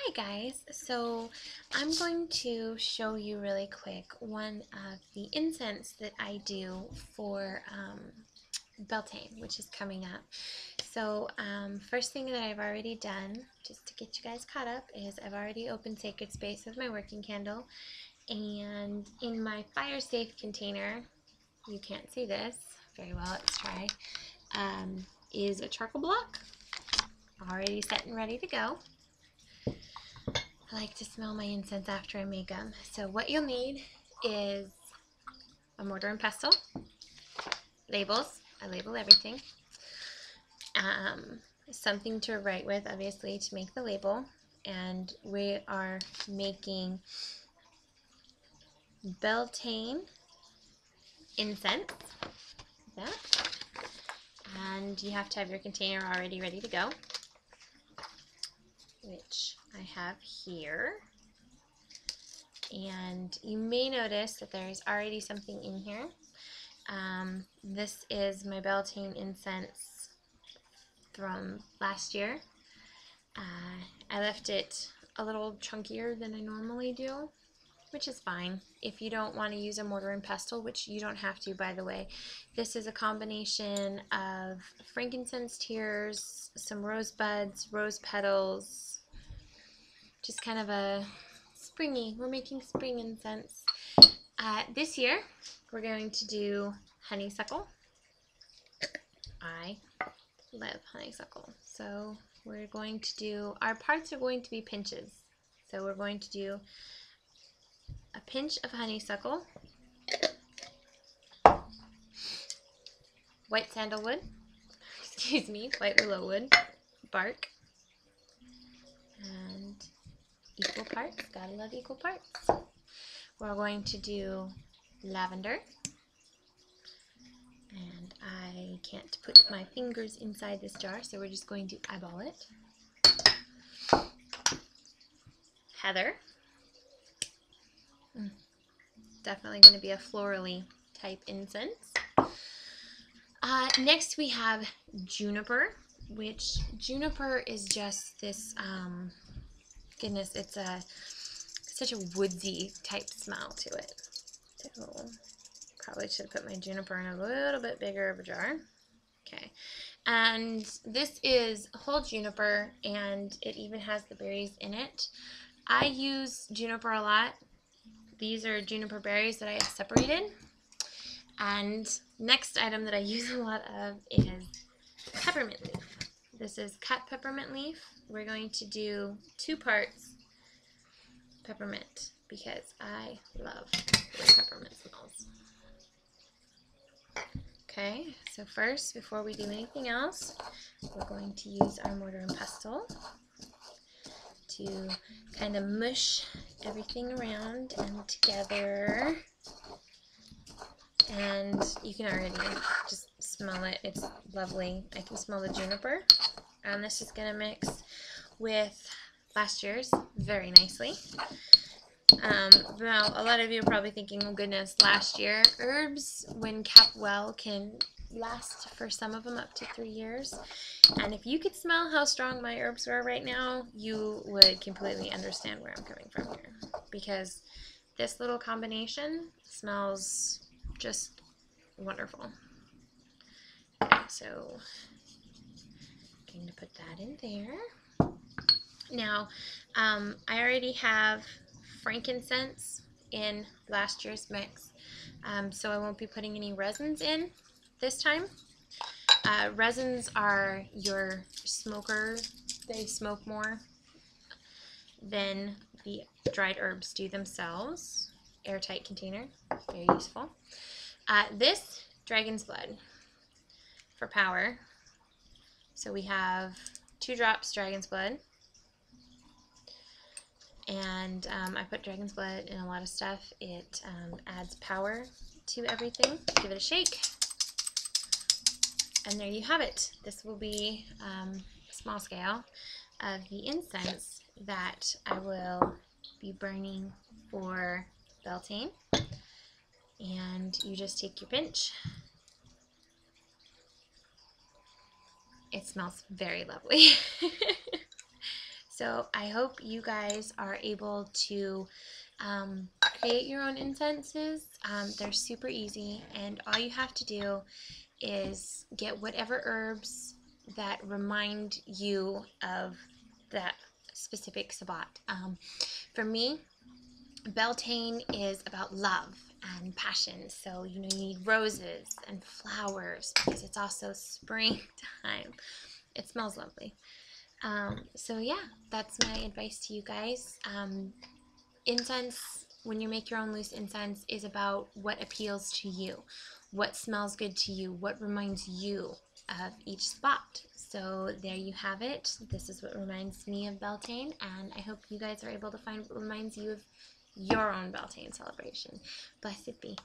Hi guys, so I'm going to show you really quick one of the incense that I do for Beltane, which is coming up. So first thing that I've already done, just to get you guys caught up, is I've already opened Sacred Space with my working candle, and in my fire safe container, you can't see this very well, let's try, is a charcoal block already set and ready to go. I like to smell my incense after I make them. So what you'll need is a mortar and pestle, labels, I label everything, something to write with, obviously, to make the label, and we are making Beltane Incense, that, and you have to have your container already ready to go, which I have here. And you may notice that there's already something in here. This is my Beltane incense from last year. I left it a little chunkier than I normally do, which is fine. If you don't want to use a mortar and pestle, which you don't have to, by the way, this is a combination of frankincense tears, some rose buds, rose petals, just kind of a springy. We're making spring incense. This year, we're going to do honeysuckle. I love honeysuckle. So we're going to do, our parts are going to be pinches. So we're going to do a pinch of honeysuckle, white sandalwood, excuse me, white willow wood, bark, and equal parts. Gotta love equal parts. We're going to do lavender, and I can't put my fingers inside this jar, so we're just going to eyeball it. Heather, definitely going to be a florally type incense. Next we have Juniper, which Juniper is just this, goodness, it's such a woodsy type smell to it. So probably should have put my Juniper in a little bit bigger of a jar. Okay, and this is whole Juniper, and it even has the berries in it. I use Juniper a lot. These are Juniper berries that I have separated. And next item that I use a lot of is peppermint leaf. This is cut peppermint leaf. We're going to do 2 parts peppermint because I love the way peppermint smells. Okay, so first, before we do anything else, we're going to use our mortar and pestle to kind of mush everything around and together. And you can already just smell it. It's lovely. I can smell the juniper. And this is going to mix with last year's very nicely. Now, a lot of you are probably thinking, oh goodness, last year, herbs, when kept well, can last for some of them up to 3 years. And if you could smell how strong my herbs were right now, you would completely understand where I'm coming from here. Because this little combination smells just wonderful. Okay, so I'm going to put that in there. Now, I already have frankincense in last year's mix, so I won't be putting any resins in this time. Resins are your smoker. They smoke more than the dried herbs do themselves. Airtight container, very useful. This, dragon's blood for power. So we have 2 drops dragon's blood. And I put dragon's blood in a lot of stuff. It adds power to everything. Give it a shake. And there you have it. This will be a small scale of the incense that I will be burning for Beltane. And you just take your pinch. It smells very lovely. So I hope you guys are able to create your own incenses. They're super easy, and all you have to do is get whatever herbs that remind you of that specific Sabbat. For me, Beltane is about love and passion, so you need roses and flowers because it's also springtime. It smells lovely. So yeah, that's my advice to you guys. Incense, when you make your own loose incense, is about what appeals to you, what smells good to you, what reminds you of each spot. So there you have it. This is what reminds me of Beltane, and I hope you guys are able to find what reminds you of your own Beltane celebration. Blessed be.